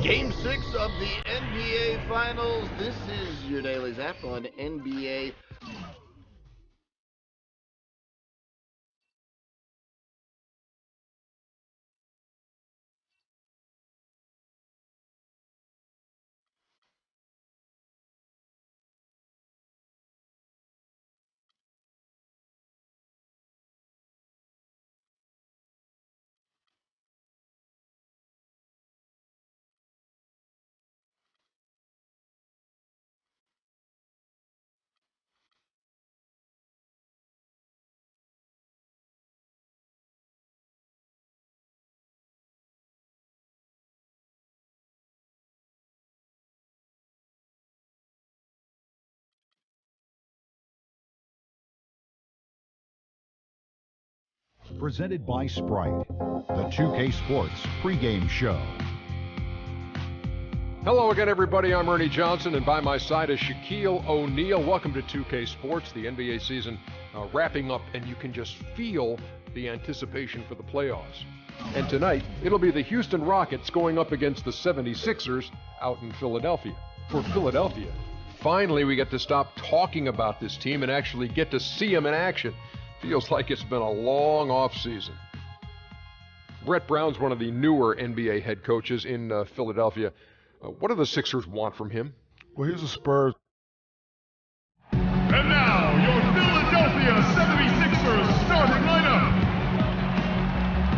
Game 6 of the NBA Finals. This is your Daily Zap on NBA. Presented by Sprite, the 2K Sports pregame show. Hello again, everybody. I'm Ernie Johnson, and by my side is Shaquille O'Neal. Welcome to 2K Sports, the NBA season wrapping up, and you can just feel the anticipation for the playoffs. And tonight, it'll be the Houston Rockets going up against the 76ers out in Philadelphia. For Philadelphia, finally we get to stop talking about this team and actually get to see them in action. Feels like it's been a long offseason. Brett Brown's one of the newer NBA head coaches in Philadelphia. What do the Sixers want from him? Well, here's the Spurs. And now, your Philadelphia 76ers starting lineup.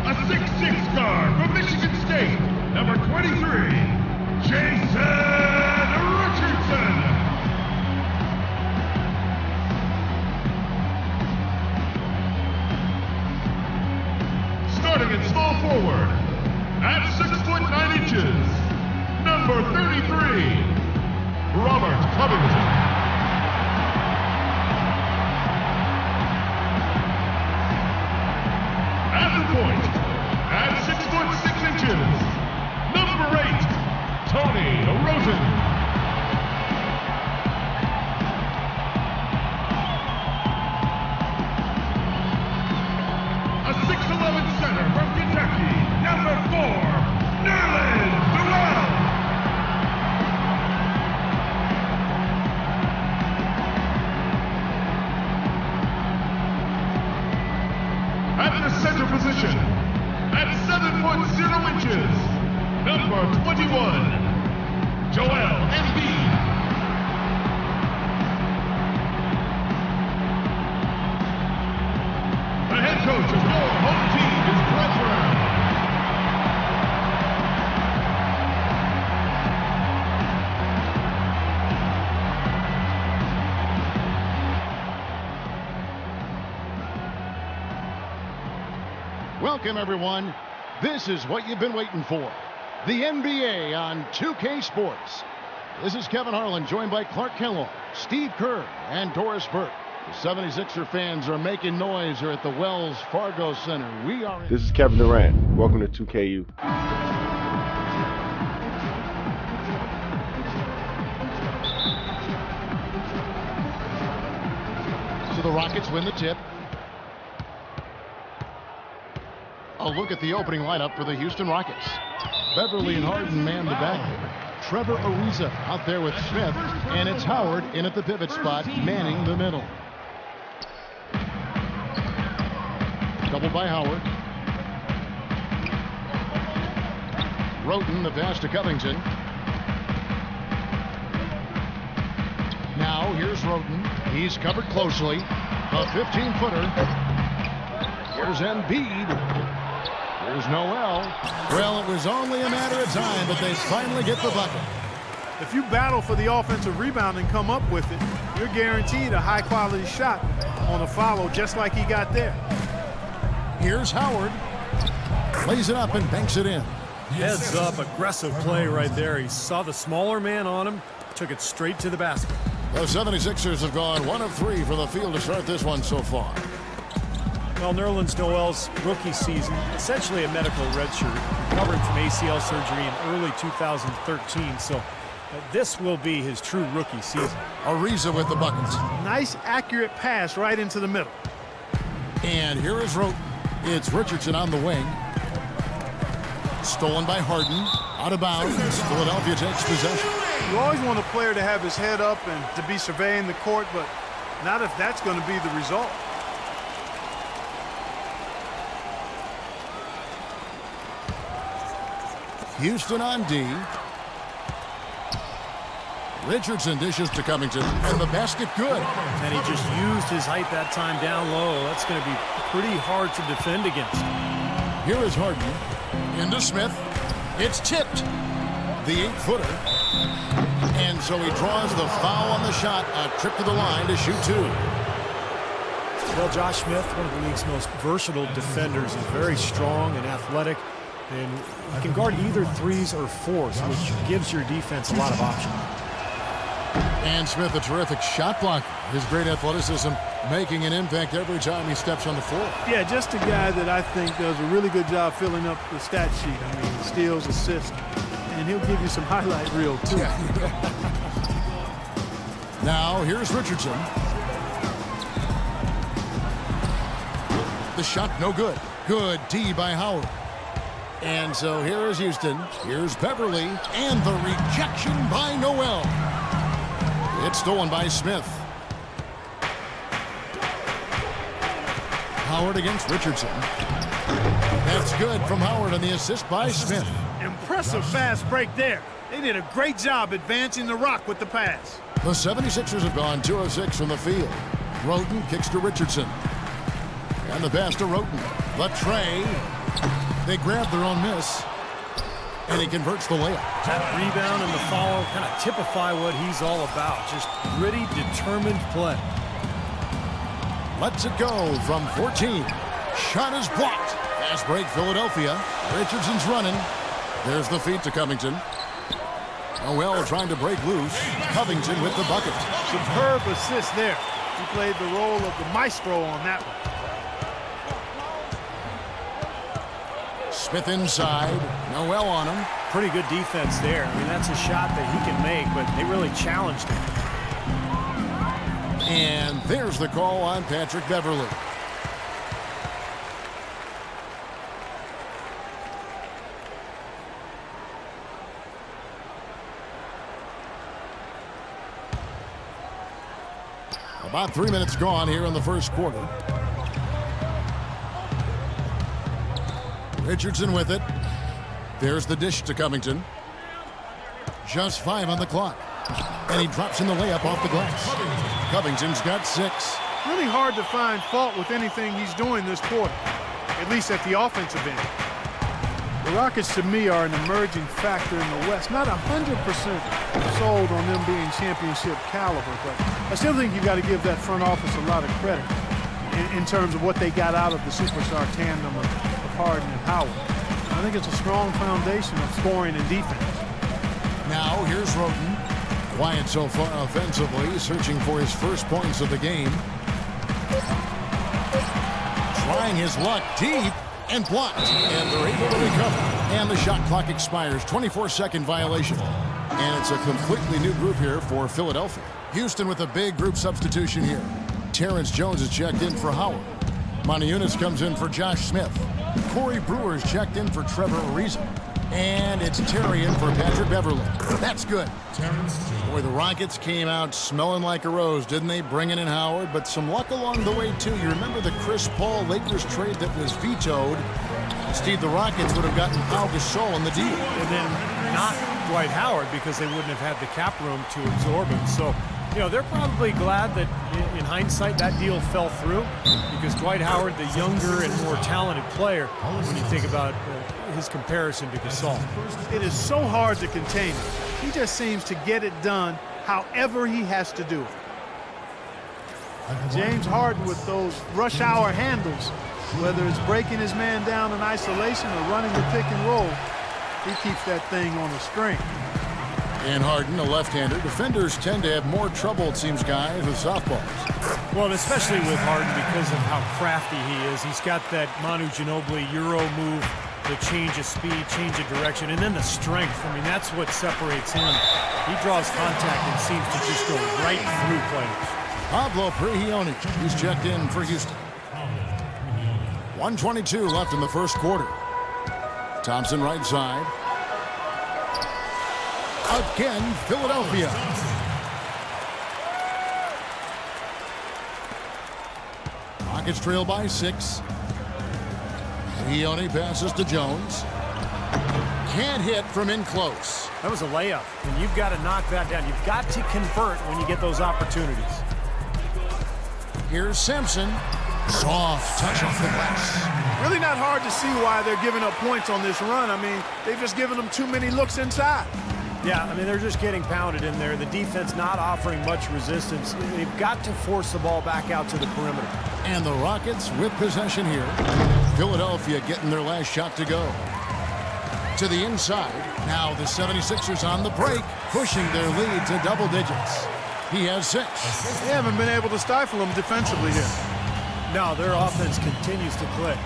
A 6'6" guard from Michigan State, number 23, Jason Richardson. Starting at small forward, at 6'9", number 33, Robert Covington. At the point, at 6'6", number 8, Tony Rosen. A 6'11" center from Kentucky, number 4, Nerlens Noel. At the center position, at 7'0", number 21, Joel Embiid. The head coach of your home team is Brett Brown. Welcome, everyone. This is what you've been waiting for. The NBA on 2K Sports. This is Kevin Harlan, joined by Clark Kellogg, Steve Kerr, and Doris Burke. The 76er fans are making noise here at the Wells Fargo Center. This is Kevin Durant. Welcome to 2KU. So the Rockets win the tip. A look at the opening lineup for the Houston Rockets. Beverly and Harden man the back. Trevor Ariza out there with Smith. And it's Howard in at the pivot spot, manning the middle. Doubled by Howard. Roten, the pass to Covington. Now here's Roten. He's covered closely. A 15-footer. Here's Embiid. Here's Noel. Well, it was only a matter of time, but they finally get the bucket. If you battle for the offensive rebound and come up with it, you're guaranteed a high-quality shot on a follow, just like he got there. Here's Howard. Lays it up and banks it in. Heads up, aggressive play right there. He saw the smaller man on him, took it straight to the basket. The 76ers have gone 1 of 3 from the field to start this one so far. Well, Nerlens Noel's rookie season, essentially a medical redshirt, recovering from ACL surgery in early 2013, so this will be his true rookie season. Ariza with the buckets. Nice, accurate pass right into the middle. And here is Roten. It's Richardson on the wing. Stolen by Harden. Out of bounds. Philadelphia takes possession. You always want a player to have his head up and to be surveying the court, but not if that's going to be the result. Houston on D. Richardson dishes to Covington, and the basket good. And he just used his height that time down low. That's going to be pretty hard to defend against. Here is Harden. Into Smith. It's tipped. The 8-footer. And so he draws the foul on the shot. A trip to the line to shoot 2. Well, Josh Smith, one of the league's most versatile defenders, is very strong and athletic. And he can guard either 3s or 4s, which gives your defense a lot of options. And Smith, a terrific shot blocker. His great athleticism making an impact every time he steps on the floor. Yeah, just a guy that I think does a really good job filling up the stat sheet. I mean, steals, assists, and he'll give you some highlight reel, too. Now, here's Richardson. The shot no good. Good D by Howard. And so here is Houston. Here's Beverly. And the rejection by Noel. It's stolen by Smith. Howard against Richardson. That's good from Howard on the assist by Smith. Impressive fast break there. They did a great job advancing the rock with the pass. The 76ers have gone 2 of 6 from the field. Roten kicks to Richardson. And the pass to Roten. The tray. They grab their own miss. And he converts the layup. That rebound and the follow kind of typify what he's all about. Just gritty, determined play. Lets it go from 14. Shot is blocked. Fast break, Philadelphia. Richardson's running. There's the feed to Covington. Noel trying to break loose. Covington with the bucket. Superb assist there. He played the role of the maestro on that one. Smith inside. Noel on him. Pretty good defense there. I mean, that's a shot that he can make, but they really challenged him. And there's the call on Patrick Beverly. About 3 minutes gone here in the first quarter. Richardson with it. There's the dish to Covington. Just 5 on the clock. And he drops in the layup off the glass. Covington's got 6. Really hard to find fault with anything he's doing this quarter, at least at the offensive end. The Rockets, to me, are an emerging factor in the West. Not 100% sold on them being championship caliber, but I still think you got to give that front office a lot of credit in terms of what they got out of the superstar tandem of Harden and Howard. I think it's a strong foundation of scoring and defense. Now here's Roten. Quiet so far offensively, searching for his first points of the game. Trying his luck deep and blocked. And they're able to recover. And the shot clock expires. 24-second violation. And it's a completely new group here for Philadelphia. Houston with a big group substitution here. Terrence Jones is checked in for Howard. Moniunas comes in for Josh Smith. Corey Brewer's checked in for Trevor Ariza. And it's Terry in for Patrick Beverly. That's good. Boy, the Rockets came out smelling like a rose, didn't they? Bringing in Howard, but some luck along the way, too. You remember the Chris Paul Lakers trade that was vetoed? Steve, the Rockets would have gotten Pau Gasol in the deal. And then not Dwight Howard because they wouldn't have had the cap room to absorb him. So, you know, they're probably glad that in hindsight that deal fell through because Dwight Howard, the younger and more talented player, when you think about his comparison to Gasol. It is so hard to contain him. He just seems to get it done however he has to do it. James Harden with those rush hour handles, whether it's breaking his man down in isolation or running the pick and roll, he keeps that thing on a string. And Harden, a left-hander. Defenders tend to have more trouble, it seems, guys, with softballs. Well, especially with Harden because of how crafty he is. He's got that Manu Ginobili Euro move, the change of speed, change of direction, and then the strength. I mean, that's what separates him. He draws contact and seems to just go right through players. Pablo Prigioni, he's checked in for Houston. 1:22 left in the first quarter. Thompson right side. Again, Philadelphia. Rockets trail by 6. Leone passes to Jones. Can't hit from in close. That was a layup, and you've got to knock that down. You've got to convert when you get those opportunities. Here's Simpson. Soft touch off the glass. Really not hard to see why they're giving up points on this run. I mean, they've just given them too many looks inside. Yeah, I mean, they're just getting pounded in there. The defense not offering much resistance. They've got to force the ball back out to the perimeter. And the Rockets with possession here. Philadelphia getting their last shot to go. To the inside. Now the 76ers on the break, pushing their lead to double digits. He has 6. They haven't been able to stifle them defensively here. No, their offense continues to click.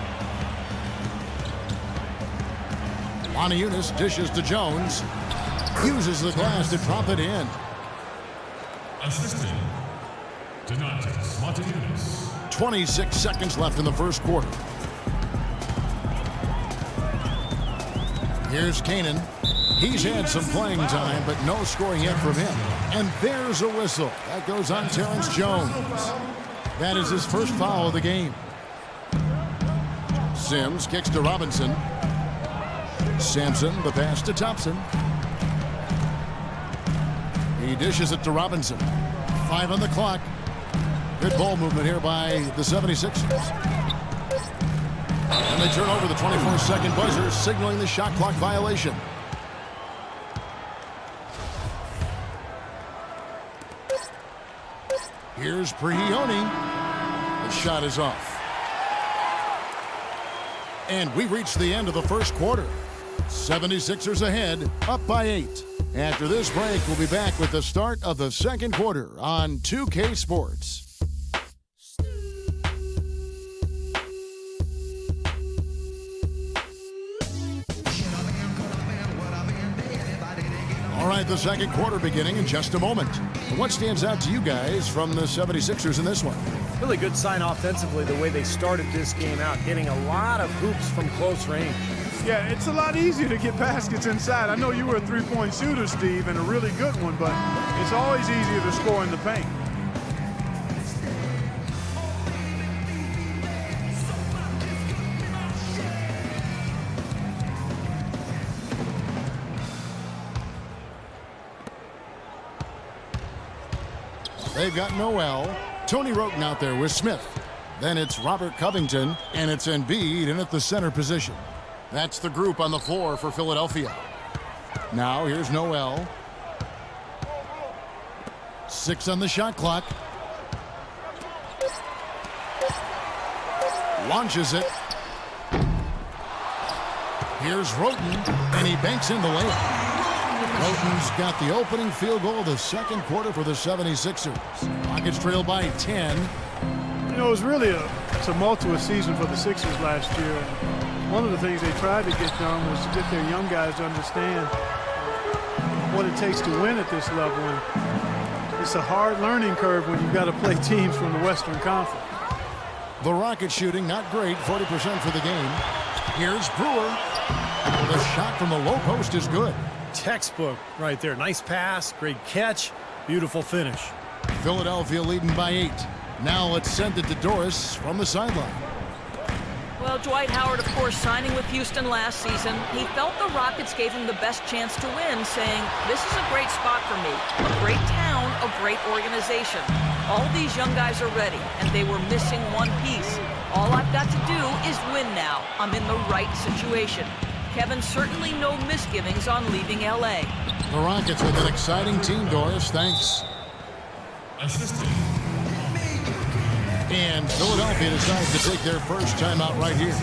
Motiejunas dishes to Jones. Uses the glass to drop it in. Assisting Donatas Motiejunas. 26 seconds left in the first quarter. Here's Kanan. He's had some playing time, but no scoring yet from him. And there's a whistle. That goes on Terrence Jones. That is his first foul of the game. Sims kicks to Robinson. Sampson, the pass to Thompson. He dishes it to Robinson. 5 on the clock. Good ball movement here by the 76ers. And they turn over the 24-second buzzer, signaling the shot clock violation. Here's Prigioni. The shot is off. And we reach the end of the first quarter. 76ers ahead, up by 8. After this break, we'll be back with the start of the second quarter on 2K Sports. All right, the second quarter beginning in just a moment. What stands out to you guys from the 76ers in this one? Really good sign offensively the way they started this game out, getting a lot of hoops from close range. Yeah, it's a lot easier to get baskets inside. I know you were a three-point shooter, Steve, and a really good one, but it's always easier to score in the paint. They've got Noel. Tony Wroten out there with Smith. Then it's Robert Covington, and it's Embiid in at the center position. That's the group on the floor for Philadelphia. Now here's Noel. 6 on the shot clock. Launches it. Here's Wroten, and he banks in the layup. Wroten's got the opening field goal of the second quarter for the 76ers. Rockets trail by 10. You know, it was really a tumultuous season for the Sixers last year. One of the things they tried to get done was to get their young guys to understand what it takes to win at this level. And it's a hard learning curve when you've got to play teams from the Western Conference. The Rockets shooting not great, 40% for the game. Here's Brewer. The shot from the low post is good. Textbook right there. Nice pass, great catch, beautiful finish. Philadelphia leading by 8. Now let's send it to Doris from the sideline. Well, Dwight Howard, of course, signing with Houston last season, he felt the Rockets gave him the best chance to win, saying, this is a great spot for me, a great town, a great organization. All these young guys are ready, and they were missing one piece. All I've got to do is win now. I'm in the right situation. Kevin, certainly no misgivings on leaving L.A. The Rockets with an exciting team, Doris. Thanks. Assisting. And Philadelphia decides to take their first timeout right here.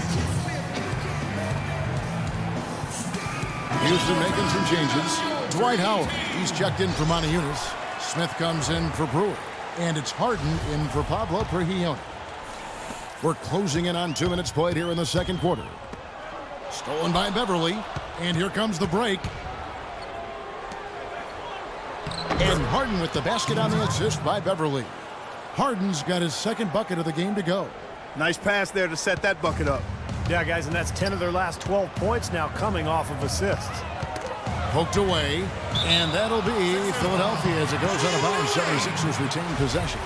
Houston making some changes. Dwight Howard, he's checked in for Motiejunas. Smith comes in for Brewer. And it's Harden in for Pablo Prigioni. We're closing in on 2 minutes played here in the second quarter. Stolen by Beverly. And here comes the break. And Harden with the basket on the assist by Beverly. Harden's got his second bucket of the game to go. Nice pass there to set that bucket up. Yeah, guys, and that's 10 of their last 12 points now coming off of assists. Poked away, and that'll be Philadelphia as it goes out of bounds. 76ers retain possession.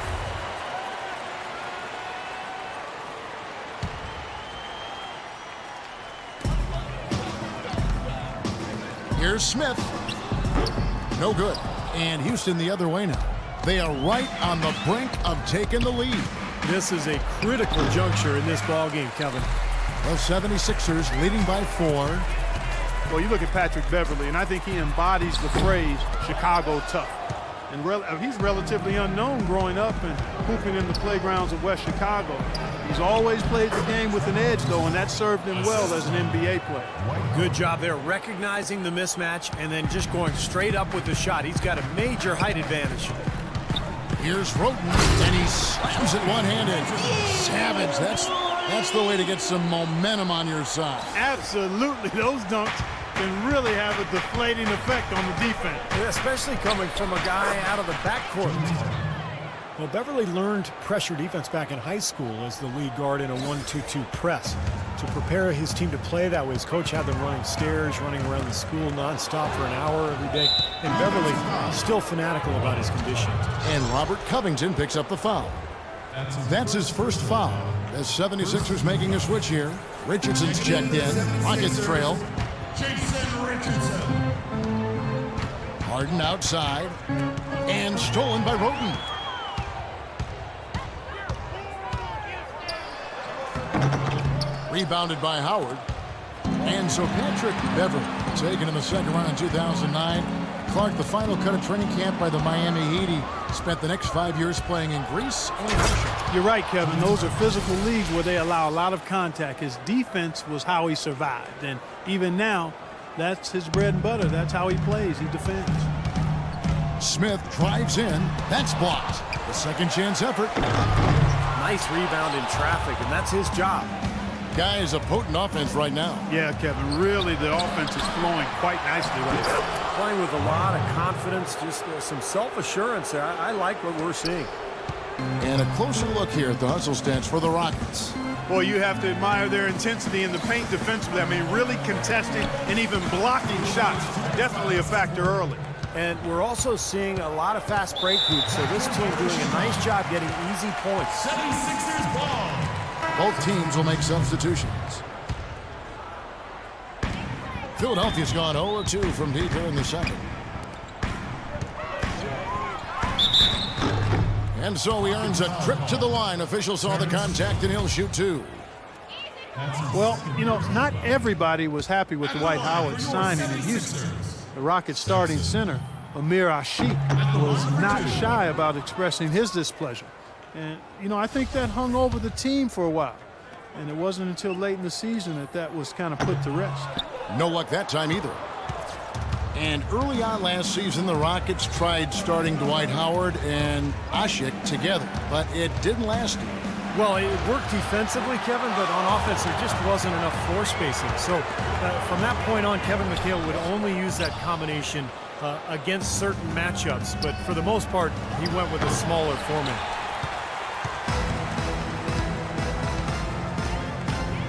Here's Smith. No good. And Houston the other way now. They are right on the brink of taking the lead. This is a critical juncture in this ball game, Kevin. The 76ers leading by 4. Well, you look at Patrick Beverly, and I think he embodies the phrase Chicago tough. And he's relatively unknown growing up and hooping in the playgrounds of West Chicago. He's always played the game with an edge, though, and that served him well as an NBA player. Good job there recognizing the mismatch and then just going straight up with the shot. He's got a major height advantage. Here's Roten, and he slams it one-handed. Savage, that's the way to get some momentum on your side. Absolutely. Those dunks can really have a deflating effect on the defense. Yeah, especially coming from a guy out of the backcourt. Well, Beverly learned pressure defense back in high school as the lead guard in a 1-2-2 press. To prepare his team to play that way, his coach had them running stairs, running around the school nonstop for an hour every day. And Beverly still fanatical about his condition. And Robert Covington picks up the foul. That's his first foul. The 76ers making a switch here. Richardson's checked in. Rockets trail. Jason Richardson. Harden outside. And stolen by Roten. Rebounded by Howard. And so Patrick Beverly, taken in the second round in 2009. Clark, the final cut of training camp by the Miami Heat. He spent the next 5 years playing in Greece and Russia. You're right, Kevin. Those are physical leagues where they allow a lot of contact. His defense was how he survived. And even now, that's his bread and butter. That's how he plays. He defends. Smith drives in. That's blocked. The second chance effort. Nice rebound in traffic, and that's his job. Guy is a potent offense right now. Yeah, Kevin, really the offense is flowing quite nicely right now. Playing with a lot of confidence, just some self-assurance there. I like what we're seeing. And a closer look here at the hustle stats for the Rockets. Boy, you have to admire their intensity in the paint defensively. I mean, really contesting and even blocking shots. Definitely a factor early. And we're also seeing a lot of fast break hoops, so this team doing a nice job getting easy points. 76ers ball. Both teams will make substitutions. Philadelphia's gone 0-2 from deep here in the second. And so he earns a trip to the line. Officials saw the contact, and he'll shoot 2. Well, you know, not everybody was happy with Dwight Howard's signing in Houston. The Rockets starting center, Amir Ashiq, was not shy about expressing his displeasure. And, you know, I think that hung over the team for a while. And it wasn't until late in the season that was kind of put to rest. No luck that time either. And early on last season, the Rockets tried starting Dwight Howard and Ashiq together, but it didn't last. Well, it worked defensively, Kevin, but on offense, there just wasn't enough floor spacing. So from that point on, Kevin McHale would only use that combination against certain matchups. But for the most part, he went with a smaller format.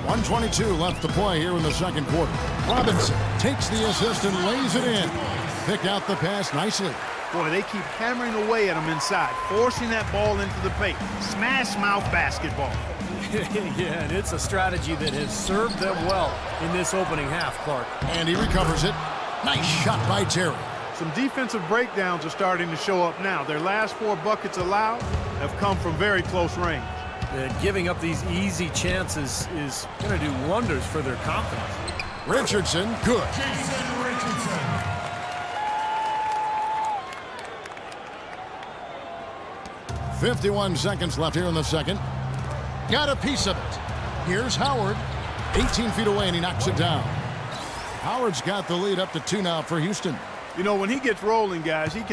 1:22 left to play here in the second quarter. Robinson takes the assist and lays it in. Pick out the pass nicely. Boy, they keep hammering away at him inside, forcing that ball into the paint. Smash mouth basketball. Yeah, and it's a strategy that has served them well in this opening half, Clark. And he recovers it. Nice shot by Terry. Some defensive breakdowns are starting to show up now. Their last 4 buckets allowed have come from very close range. Giving up these easy chances is going to do wonders for their confidence. Richardson, good. Jason Richardson. .51 seconds left here in the second. Got a piece of it. Here's Howard. 18 feet away, and he knocks it down. Howard's got the lead up to 2 now for Houston. You know, when he gets rolling, guys, he can